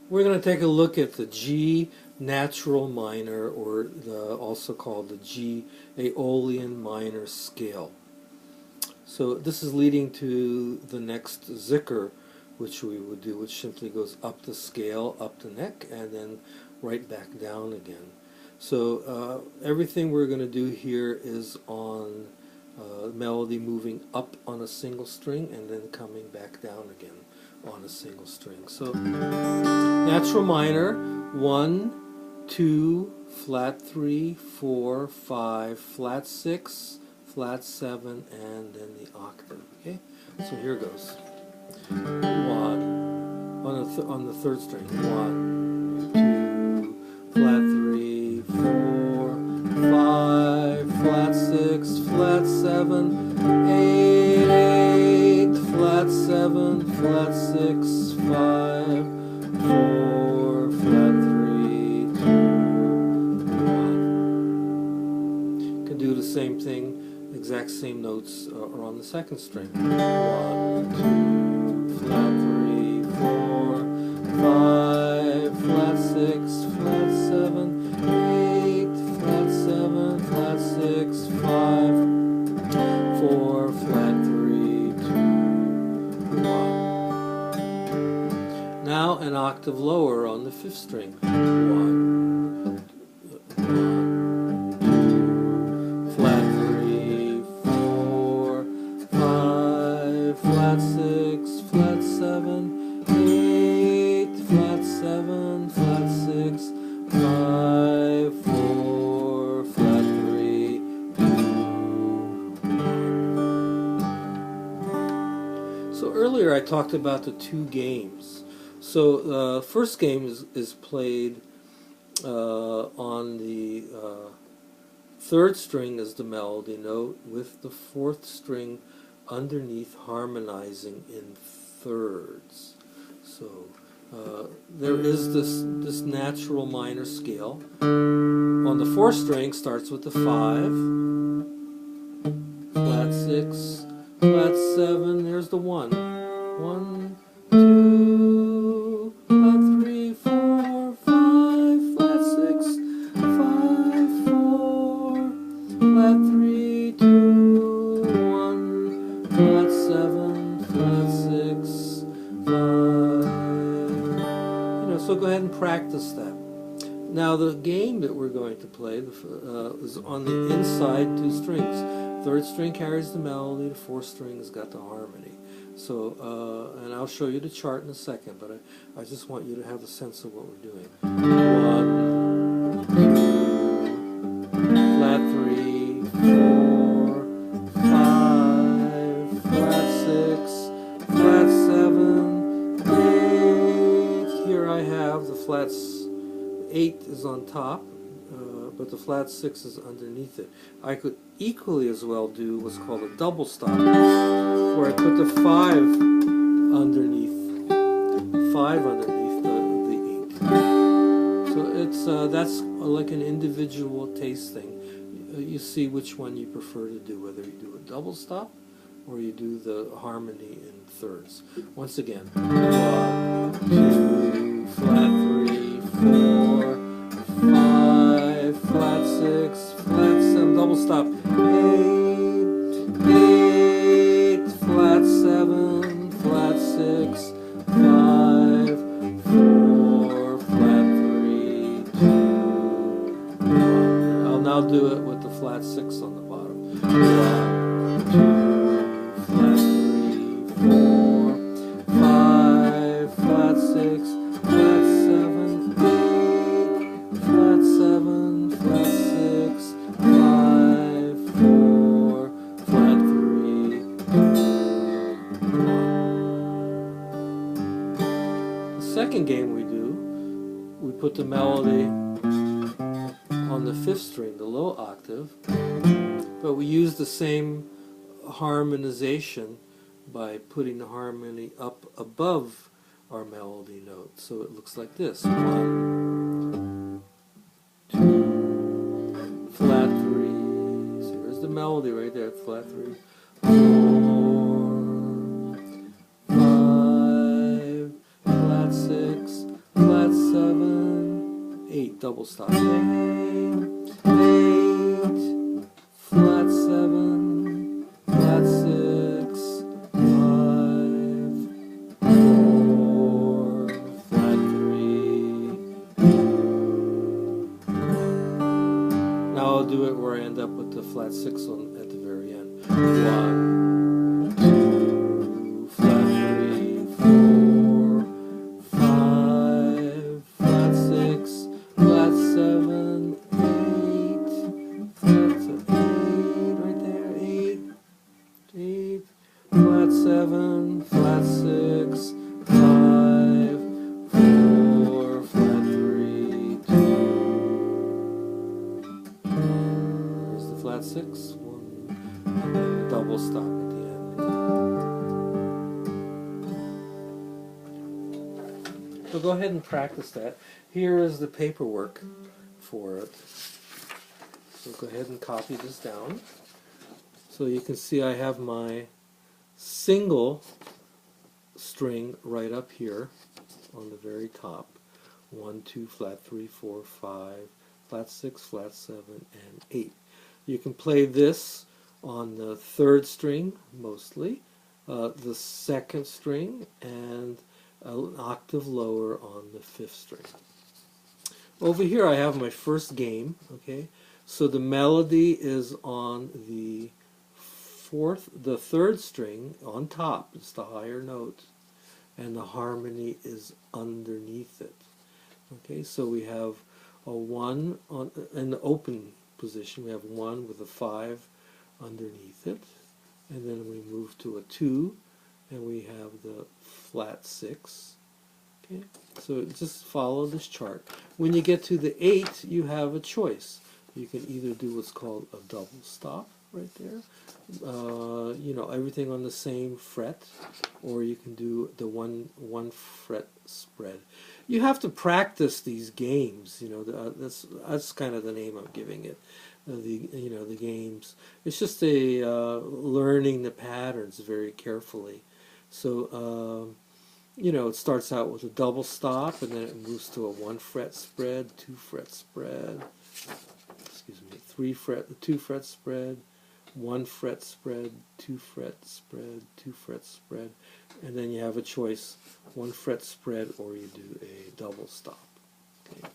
We're going to take a look at the G natural minor, or also called the G Aeolian minor scale. So this is leading to the next zikr, which we would do, which simply goes up the scale, up the neck, and then right back down again. So everything we're going to do here is on melody moving up on a single string and then coming back down again on a single string. So natural minor, 1, 2, flat 3, 4, 5, flat 6, flat 7, and then the octave. Okay, so here goes. 1 on the third string. 1, 2, flat 3, 4, 5, flat 6, flat 7, 8, 8, flat 7, flat 6, 5, 4, flat 3, 2, 1. Can do the same thing. Exact same notes are on the second string. 1, 2, flat 3, 4, 5, flat 6, flat 7, 8, flat 7, flat 6, 5, 4, flat 3, 2, 1. Now an octave lower on the fifth string. 1, 2, flat 3, 4, 5, flat 6, flat 7, 8, flat 7, flat 6, 5, 4, flat 3, 2, 1. So earlier I talked about the two games. So the first game is played on the third string as the melody note, with the fourth string underneath harmonizing in thirds. So there is this natural minor scale. On the fourth string starts with the 5, flat 6, flat 7, there's the 1. 1, 2, flat 3, 4, 5, flat 6, 5, 4, flat 3, 2, 1, flat 7, flat 6, 5. So go ahead and practice that. Now the game that we're going to play is on the inside two strings. Third string carries the melody, the fourth string has got the harmony. So, and I'll show you the chart in a second, but I just want you to have a sense of what we're doing. 1, 2, flat 3, 4, 5, flat 6, flat 7, 8. Here I have the flats. 8 is on top, but the flat 6 is underneath it. I could equally as well do what's called a double stop, where I put the 5 underneath the 8. So it's that's like an individual taste thing. You see which one you prefer to do, whether you do a double stop or you do the harmony in thirds. Once again, 1, 2, flat 3, 4, 5, flat 6, flat 7, double stop, 8, 8, flat 7, flat 6, 5, 4, flat 3, 2, 1. I'll now do it with the flat 6 on the bottom. 1, 2, flat 3, 4, 5, flat 6, flat 7, 8, flat 7, flat 6, 5, 4, flat 3, 2, 1. The second game we do, we put the melody on the fifth string, the low octave, but we use the same harmonization by putting the harmony up above our melody note. So it looks like this. 1, 2, flat 3. So here's the melody right there, flat 3. 4, 5, flat 6, flat 7, 8, double stop. 8, flat 7, flat 6, 5, 4, flat 3. Now I'll do it where I end up with the flat 6 on at the very end. 1, 2, flat 3, 4, 5, flat 6, flat 7, 8, flat 8, right there, 8, 8, flat 7, flat 6, 5, 4, flat 3, 2. There's the flat 6, 1, double stop at the end. So go ahead and practice that. Here is the paperwork for it. So go ahead and copy this down. So you can see I have my single string right up here on the very top. 1, 2, flat 3, 4, 5, flat 6, flat 7, and 8. You can play this on the 3rd string mostly, the 2nd string, and an octave lower on the 5th string. Over here I have my first game, okay? So the melody is on the 3rd string on top, it's the higher note, and the harmony is underneath it. Okay, so we have a 1 on in the open position, we have 1 with a 5 underneath it, and then we move to a 2, and we have the flat 6. Okay, so just follow this chart. When you get to the 8, you have a choice. You can either do what's called a double stop right there, you know, everything on the same fret, or you can do the one fret spread. You have to practice these games, you know, that's kind of the name I'm giving it. The games. It's just a learning the patterns very carefully. So you know, it starts out with a double stop, and then it moves to a 1 fret spread, 2 fret spread, excuse me, 2 fret spread, 1 fret spread, 2 fret spread, 2 fret spread, and then you have a choice, 1 fret spread, or you do a double stop. Okay.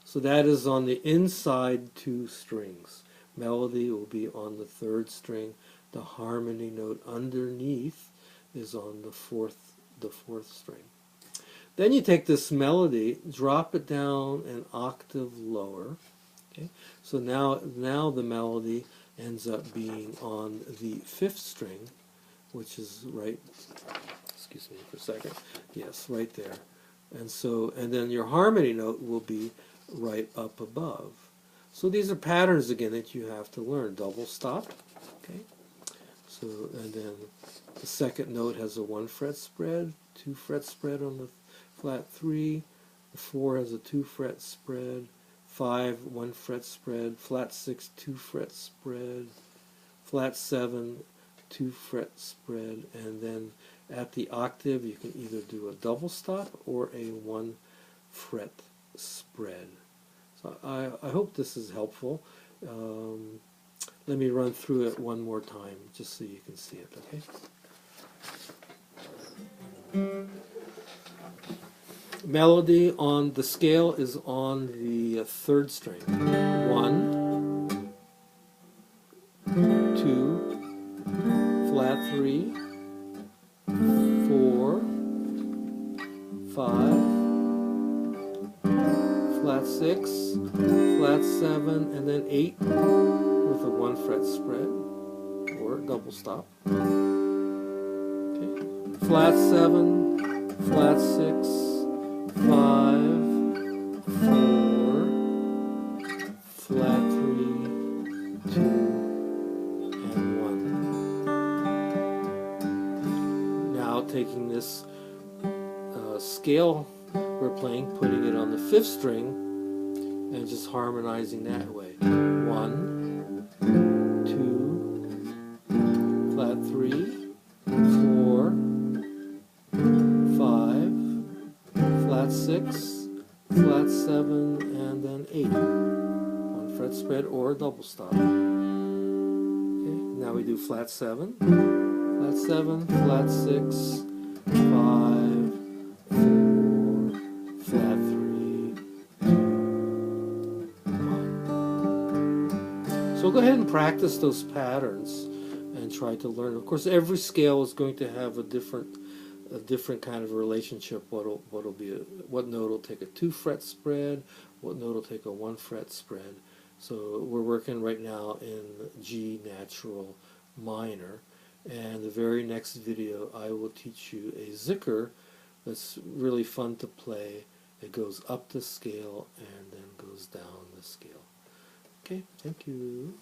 So that is on the inside 2 strings. Melody will be on the 3rd string. The harmony note underneath is on the fourth string. Then you take this melody, drop it down an octave lower. Okay, so now the melody ends up being on the 5th string, which is right. Excuse me for a second. Yes, right there. And then your harmony note will be right up above. So these are patterns again that you have to learn. Double stop. Okay. So and then the 2nd note has a 1 fret spread, 2 fret spread on the flat 3, the 4 has a 2 fret spread, 5 1 fret spread, flat 6 2 fret spread, flat 7 2 fret spread, and then at the octave you can either do a double stop or a 1 fret spread. So I hope this is helpful. Let me run through it one more time just so you can see it, okay? Melody on the scale is on the 3rd string. 1, 2, flat 3, 4, 5, flat 6, flat 7, and then 8 with a 1 fret spread or double stop. Okay. Flat 7, flat 6, 5, 4, flat 3, 2, and 1. Now taking this scale we're playing, putting it on the 5th string, and just harmonizing that way. 1, 2, flat 3, 4, 5, flat 6, flat 7, and then 8. One fret spread or double stop. Okay, now we do flat 7, flat 7, flat 6, 5, 4, flat 3, 2, 1. So go ahead and practice those patterns and try to learn. Of course, every scale is going to have a different kind of relationship. What note will take a 2 fret spread, what note will take a 1 fret spread. So we're working right now in G natural minor, and the very next video I will teach you a zikr that's really fun to play. It goes up the scale and then goes down the scale. Okay, thank you.